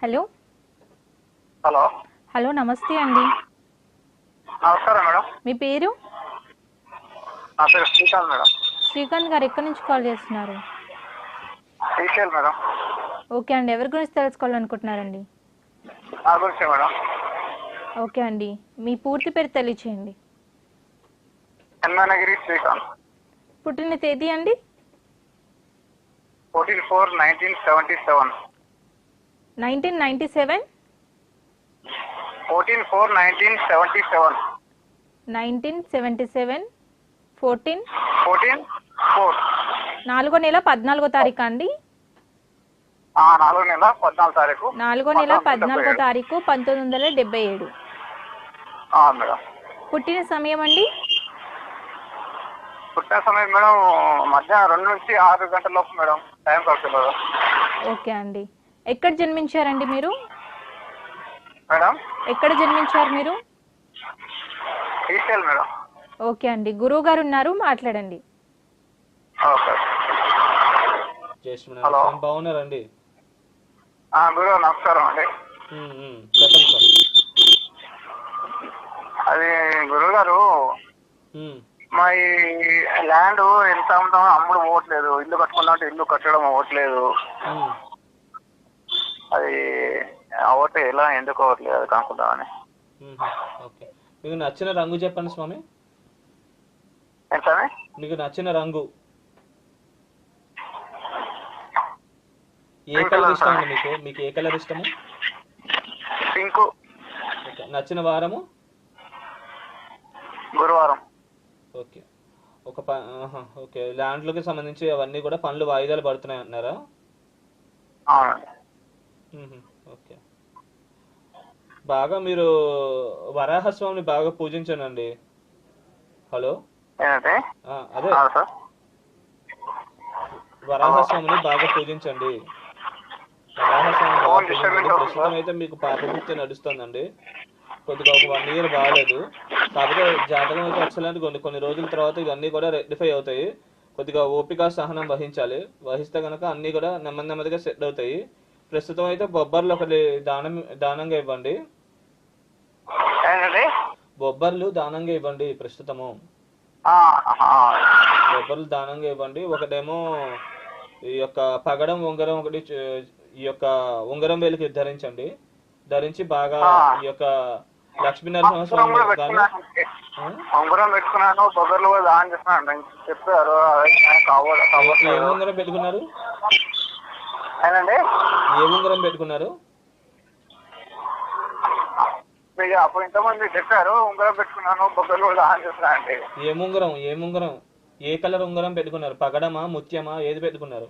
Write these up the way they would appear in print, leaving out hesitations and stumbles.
Hello. Hello. Hello నమస్తే అండి. నమస్కారం మేడం. మీ పేరు? నా పేరు శ్రీకాంత్ మేడం. శ్రీకాంత్ గారు ఎక్కడి నుంచి కాల్ చేస్తున్నారు? శ్రీశైల్ మేడం. ఓకే అండి. ఎవరి గురించి తెలుసుకోవాలనుకుంటున్నారండి? నా గురించే మేడం. ఓకే అండి. మీ పూర్తి పేరు తెలియచేయండి. హనుమానగిరి శ్రీకాంత్. పుట్టిన తేదీ అండి? 14/4/1977. 1997? 14/4/1977. 1977 14 14/4. 4వ నెల 14వ తారీఖు అండి? 4వ నెల 14వ తారీఖు. 4వ నెల 14వ తారీఖు 1977. మేడం. పుట్టిన సమయం అండి? పుట్టిన సమయం మేడం మధ్యాహ్నం 2 నుంచి 6 గంటల లోపు మేడం. టైం పడుతుంది. ఓకే అండి. ఎక్కడ జన్మించారండి మీరు? మేడం ఎక్కడ జన్మించారు మీరు? శ్రీశైల్ మేడం. ఓకే అండి. గురువు గారు ఉన్నారు, మాట్లాడండి. ఓకే. హలో, బాగున్నారండి? గురువు నమస్కారం అండి. చెప్పండి సార్. అది గురువు గారు, మా ఈ ల్యాండ్ ఎంత అమ్ముతామో అమ్ముడు పోవట్లేదు. ఇల్లు కట్టుకున్నామంటే ఇల్లు కట్టడం అవ్వట్లేదు. అది అవ్వట్లేదు. ఎలా ఎందుకు అవ్వట్లేదు అది కనుక్కుందామని. ఓకే, మీకు నచ్చిన రంగు చెప్పండి స్వామి. ఏంటనే? మీకు నచ్చిన రంగు ఏ కలర్ ఇష్టం అండి? మీకు ఏ కలర్ ఇష్టము? పింక్. ఓకే, నచ్చిన వారము? గురువారం. ఓకే. ఓకే, ల్యాండ్లకి సంబంధించి అవన్నీ కూడా పనులు వాయిదాలు పడుతున్నాయి అంటున్నారా? అవునండి. ఓకే, బాగా మీరు వరాహస్వామిని బాగా పూజించండి. హలో, ఏంటంటే? అదే వరాహస్వామిని బాగా పూజించండి. వరాహస్వామిని బాగా పూజించండి. ప్రస్తుతం అయితే మీకు పాపభుక్తి నడుస్తుందండి. కొద్దిగా ఒక 1 ఇయర్ బాగాలేదు. కాకపోతే జాతకం అయితే ఎక్సలెంట్. కొన్ని రోజుల తర్వాత ఇవన్నీ కూడా రెక్టిఫై అవుతాయి. కొద్దిగా ఓపిక సహనం వహించాలి. వహిస్తే కనుక అన్నీ కూడా నెమ్మదిగా సెట్ అవుతాయి. ప్రస్తుతం అయితే బొబ్బర్లు ఒకటి దానంగా ఇవ్వండి. బొబ్బర్లు దానంగా ఇవ్వండి. ప్రస్తుతము బొబ్బర్లు దానంగా ఇవ్వండి. ఒకటేమో ఈ యొక్క పగడం ఉంగరం ఒకటి, ఈ యొక్క ఉంగరం వేలికి ధరించండి. ధరించి బాగా ఈ యొక్క లక్ష్మీనరసింహ స్వామి ఉంగరం పెట్టుకున్నాను, బొబ్బర్లు కూడా దానం చేస్తున్నాను చెప్పారు. ఏ ఉంగరం పెట్టుకున్నారు? ఏ ఉంగరం పెట్టుకున్నారు? అప్పుడు ఇంతమంది చెప్పారు ఉంగరం పెట్టుకున్నాను, బొబ్బర్లు కూడా దానం చేస్తున్నా అంటే. ఏముంగరం ఏ కలర్ ఉంగరం పెట్టుకున్నారు? పగడమా, ముత్యమా, ఏది పెట్టుకున్నారు?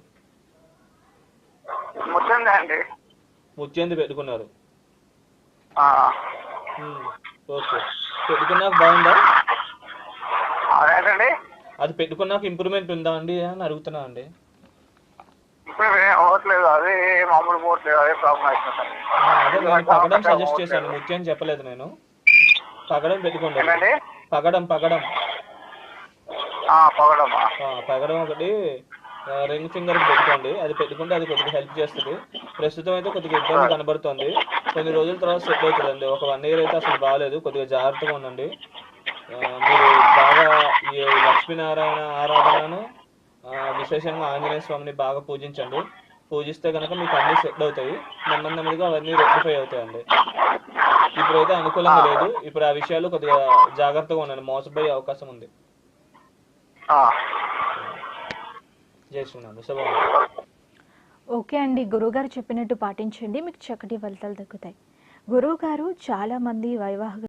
ముత్యంది అండి. ముత్యంది పెట్టుకున్నారు. ఓకే, పెట్టుకున్నాక బాగుందా? అదేంటండి? అది పెట్టుకున్నాక ఇంప్రూవ్మెంట్ ఉందా అండి అని అడుగుతున్నా అండి. ఇప్పుడు అవ్వట్లేదు, అదే మామూలు పోవట్లేదు, అదే ప్రాబ్లం అవుతుంది. అదే నేను పగడం సజెస్ట్ చేశాను, ముత్యం చెప్పలేదు నేను. పగడం పెట్టుకోండి. పగడం ఒకటి రింగ్ ఫింగర్ పెట్టుకోండి. అది పెట్టుకుంటే అది కొద్దిగా హెల్ప్ చేస్తుంది. ప్రస్తుతం అయితే కొద్దిగా ఇబ్బంది కనబడుతుంది. కొన్ని రోజుల తర్వాత సెట్ అవుతుందండి. ఒక 1 ఇయర్ అయితే అసలు బాగాలేదు. కొద్దిగా జాగ్రత్తగా ఉండండి. మీరు బాగా ఈ లక్ష్మీనారాయణ ఆరాధనను, విశేషంగా ఆంజనేయ స్వామిని బాగా పూజించండి. పూజిస్తే కనుక మీకు అన్నీ సెట్ అవుతాయి. నెమ్మదిగా అవన్నీ రెక్టిఫై అవుతాయండి. ఇప్పుడైతే అనుకూలంగా లేదు. ఇప్పుడు ఆ విషయాలు కొద్దిగా జాగ్రత్తగా ఉండండి. మోసపోయే అవకాశం ఉంది. జై శ్రీరామ్. ఓకే అండి. గురువుగారు చెప్పినట్టు పాటించండి, మీకు చక్కటి ఫలితాలు దక్కుతాయి. గురువుగారు చాలామంది వైవాహిక